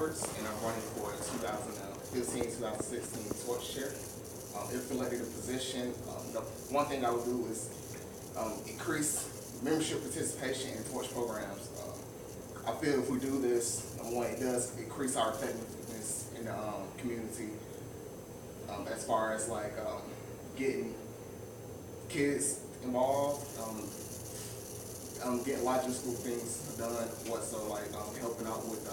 Roberts, and I'm running for 2015-2016 Torch Chair. If elected a position, the one thing I would do is increase membership participation in torch programs. I feel if we do this, number one, it does increase our effectiveness in the community as far as like getting kids involved, getting logistical things done, so like helping out with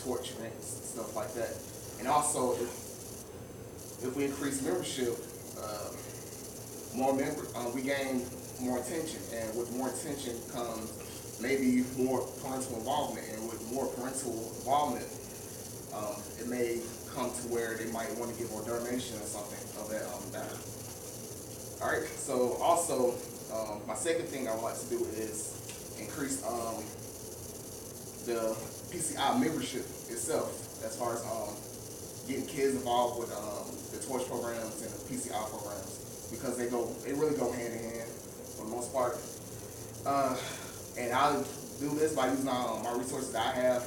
torch events, stuff like that. And also, if we increase membership, we gain more attention, and with more attention comes maybe more parental involvement, and with more parental involvement, it may come to where they might want to give more donation or something of that matter. All right. So also, my second thing I want to do is increase the PCI membership itself, as far as getting kids involved with the torch programs and the PCI programs, because they really go hand in hand for the most part. And I'll do this by using my resources that I have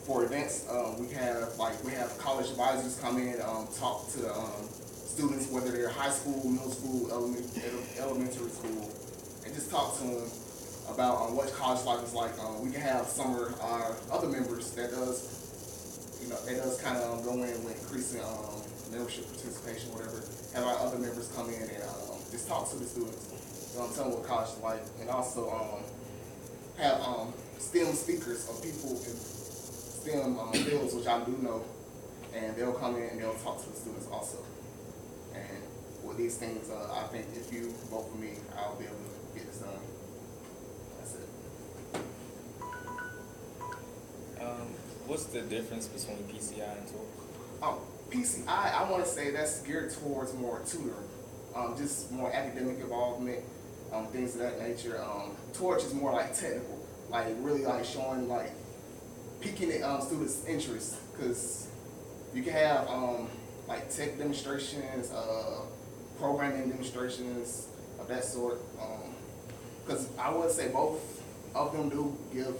for events. We have college advisors come in, talk to the students, whether they're high school, middle school, elementary school, and just talk to them about what college life is like. We can have some of our other members that does kind of go in with increasing membership participation, whatever. Have our other members come in and just talk to the students, tell them what college is like, and also have STEM speakers of people in STEM fields, which I do know, and they'll come in and they'll talk to the students also. And with these things, I think if you vote for me, I'll be able to get this done. That's it. What's the difference between PCI and TOR? PCI, I want to say that's geared towards more tutoring, just more academic involvement, things of that nature. Torch is more like technical, like really like showing, like piquing the students' interest, because you can have like tech demonstrations, programming demonstrations of that sort. Because I would say both of them do give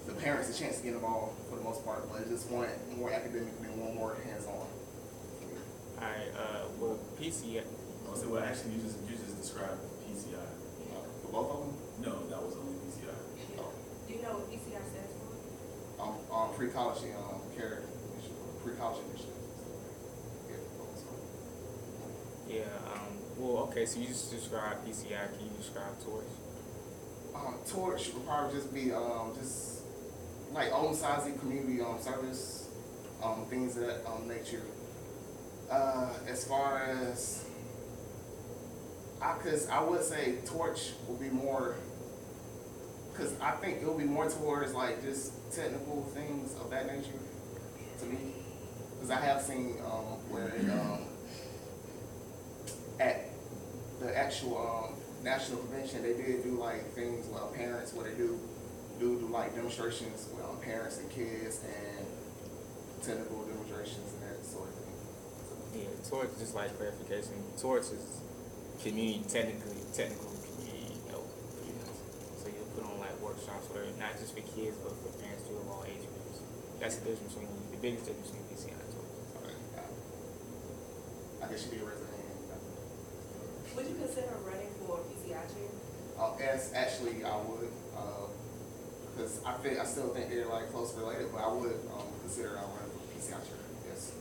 the parents a chance to get involved for the most part, but just one more academic and one more hands-on. Alright, well, PCI. So well, actually, you just described PCI. For both of them? No, that was only PCI. Do you know what PCI stands for? Pre-college care initiative, pre-college initiative. Yeah. Well, okay. So you just described PCI. Can you describe Torch? Torch would probably just be just like own-sizing community service, things of that nature. As far as, because I would say Torch will be more, because I think it'll be more towards like just technical things of that nature to me. Because I have seen where at the actual national convention, they did do like things with parents, where they do like demonstrations with parents and kids, and technical demonstrations and that sort of thing. Yeah, Torch, just like clarification, Torch is technical community help, pretty much. So you'll put on like workshops, whatever, not just for kids, but for parents too, of all age groups. That's the biggest difference between PCI and Torch. I guess you did raise your hand. Would you consider running for PCI chair? Yes, actually I would, because I still think they're like close related, but I would consider running for PCI chair. Yes.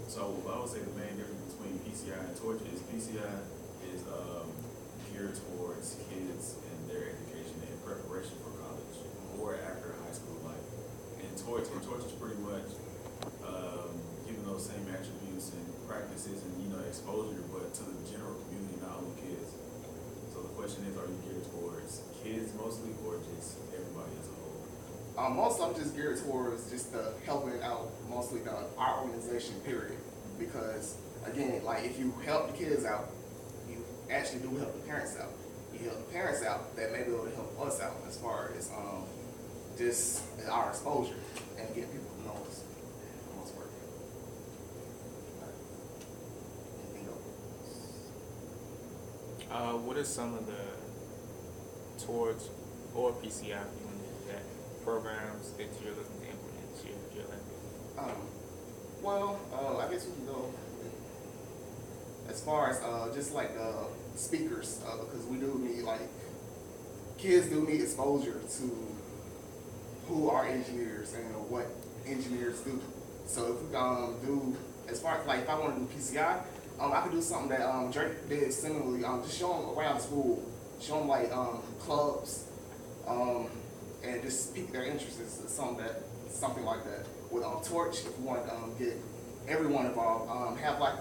So I would say the main difference between PCI and Torch is PCI is geared towards kids and their education and preparation for college or after high school life. And Torch is pretty much giving those same attributes and practices and exposure, but to the general community, not only kids. So the question is, are you geared towards kids mostly, or just everybody as a whole? Most of them just geared towards just the helping out, mostly our organization, period. Because again, like if you help the kids out, you actually do help the parents out. You help the parents out, that may be able to help us out as far as just our exposure and getting people to know us. Most work. Anything else? What are some of the Torch or PCI, if you want to do that, programs that you're looking to implement this year like this? I guess we can go as far as just like speakers, because we do need like kids do need exposure to who are engineers and what engineers do. So if we do as far as like if I want to do PCI, I could do something that Drake did similarly. Just show them around school, show them like clubs, and just pique their interests. Something like that. With Torch, if you want to get everyone involved, have like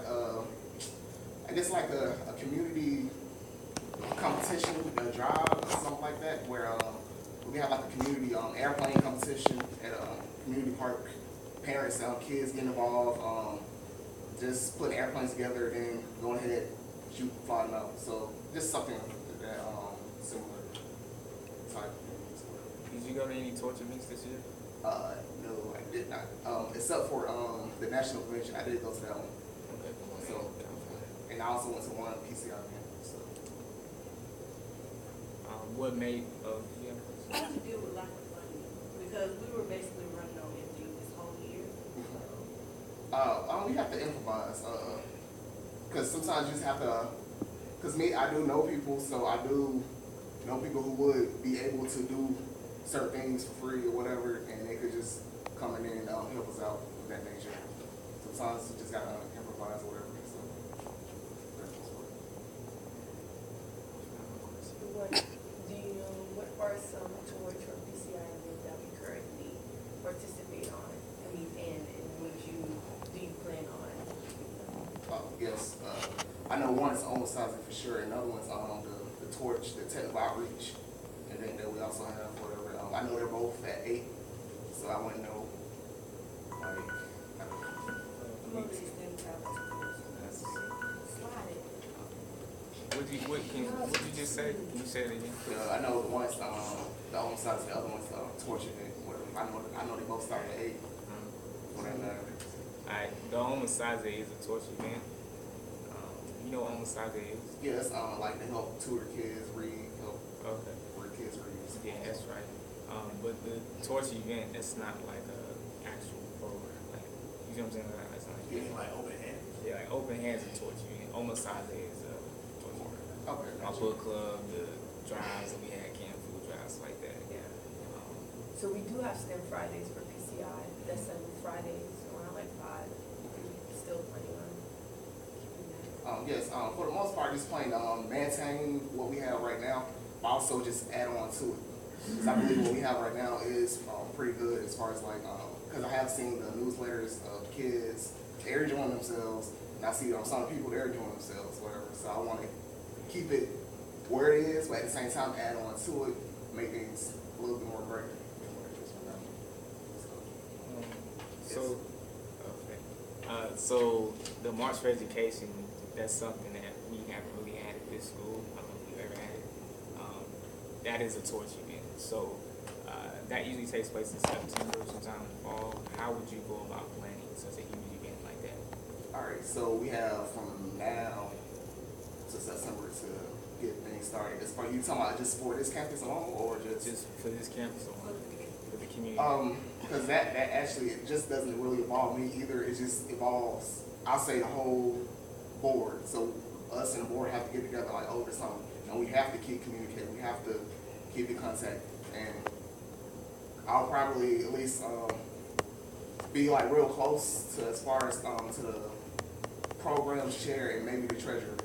I guess like a community competition, a drive, or something like that, where we have like a community airplane competition at a community park. Parents, kids get involved, just putting airplanes together, then going ahead, shoot, fly them out. So just something that similar type of things. Did you go to any torch events this year? No, I did not. Except for the national convention, I did go to that one. Okay. So, and I also went to one PCI event. So, what made yeah? How did you deal with lack of funding? Because we were basically running on empty this whole year. we have to improvise. Because sometimes you just have to. Because me, I do know people, so I do know people who would be able to do certain things for free or whatever, and they could just come in and help us out with that nature. Sometimes you just gotta improvise or whatever. So what are some towards your PCI event that we currently participate on? I mean, and do you plan on? Yes, I know one's oversizing for sure, and another one's the torch, the technical outreach, and then that we also have whatever. I know they're both at 8, so I want to know like. Some of these things have slide it. What you just say? Can you say it again? I know the one's the oversizing, the other one's torch event. Whatever. I know they both start at 8. Whatever. Alright, the Homicides is a torch event. You know what Homicides is? Yeah, it's like to help tutor kids read, help Okay. where kids read. Yeah, that's right. But the torch event, that's not like a actual program. Like, you know what I'm saying? That's not like, Like open hands. yeah, like open hands and torch event. Homicides is a torch event. Okay. My book club, the drives that we had, canned food drives like that. Yeah. So we do have STEM Fridays for PCI. That's on Fridays around like 5. Still planning on keeping that. Yes, for the most part, just playing maintain what we have right now, but also just add on to it. Because I believe what we have right now is pretty good as far as like, because I have seen the newsletters of kids, they're enjoying themselves, and I see some people, they're enjoying themselves, whatever. So I want to keep it where it is, but at the same time, add on to it, make things a little bit more great than what it is right now. So, okay. So the March for Education, that's something that we haven't really had at this school. I don't know if we've ever had it. That is a torch event. So that usually takes place in September, sometime in the fall. How would you go about planning such a huge event like that? All right, so we have from now to September to get things started. As far you talking about just for this campus alone, or Just for this campus or for the community? because that actually it just doesn't really involve me either. It just involves, I'll say, the whole board. So us and the board have to get together like over something, and we have to keep communicating. We have to keep in contact, and I'll probably at least be like real close to as far as to the programs chair and maybe the treasurer,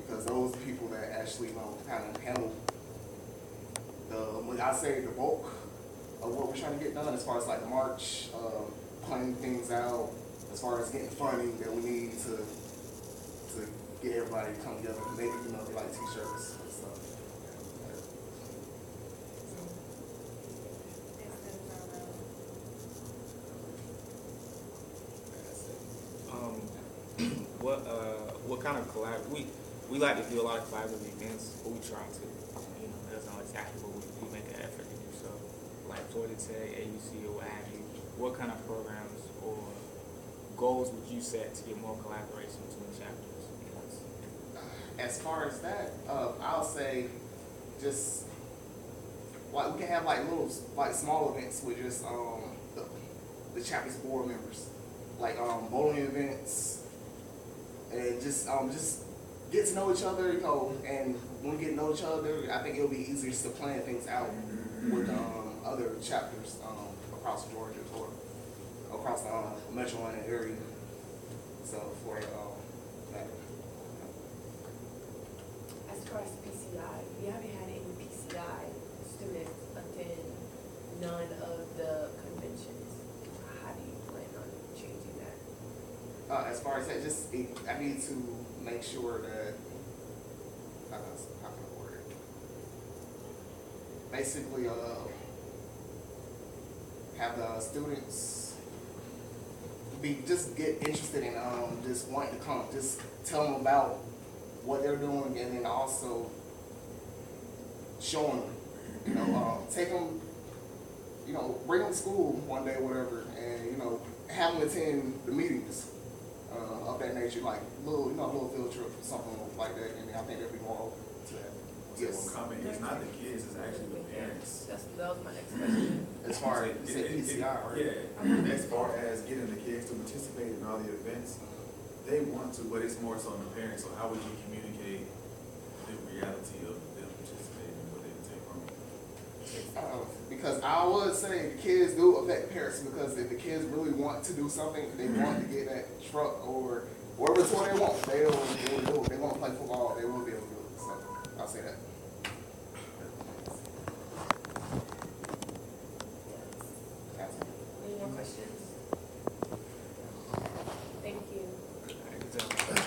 because those are people that actually kind of handle I say the bulk of what we're trying to get done as far as like the March, planning things out, as far as getting funding that we need to get everybody to come together. Maybe they like t-shirts and stuff. What kind of we like to do a lot of collaborative events, but we try to. That's not exactly what we make an effort to do so. Like Georgia Tech, AUC, or what have you. What kind of programs or goals would you set to get more collaboration between chapters? As far as that, I'll say just like we can have like little like small events with just the chapter's board members, like bowling events, and just get to know each other, you know. And when we get to know each other, I think it'll be easier just to plan things out with other chapters across Georgia or across the metro Atlanta area. So for that. As far as PCI, we haven't had any PCI students attend none of the conventions. How do you plan on changing that? As far as that, I need to make sure that how can I word it? Basically, have the students get interested in just wanting to come. Just tell them about what they're doing, and then also showing them. You know, take them. You know, bring them to school one day, whatever, and you know, have them attend the meetings of that nature, like little field trip or something like that. And I think there'd be more open to that. So one comment, it's not the kids, it's actually the parents. That was my next question. As far as PCI, right? Yeah, I mean, as far as getting the kids to participate in all the events, they want to, but it's more so on the parents. So how would you communicate the reality of them participating and what they would take from it? Because I would say the kids do affect parents, because if the kids really want to do something, they want to get that truck or whatever toy they want, they'll do it. They want to play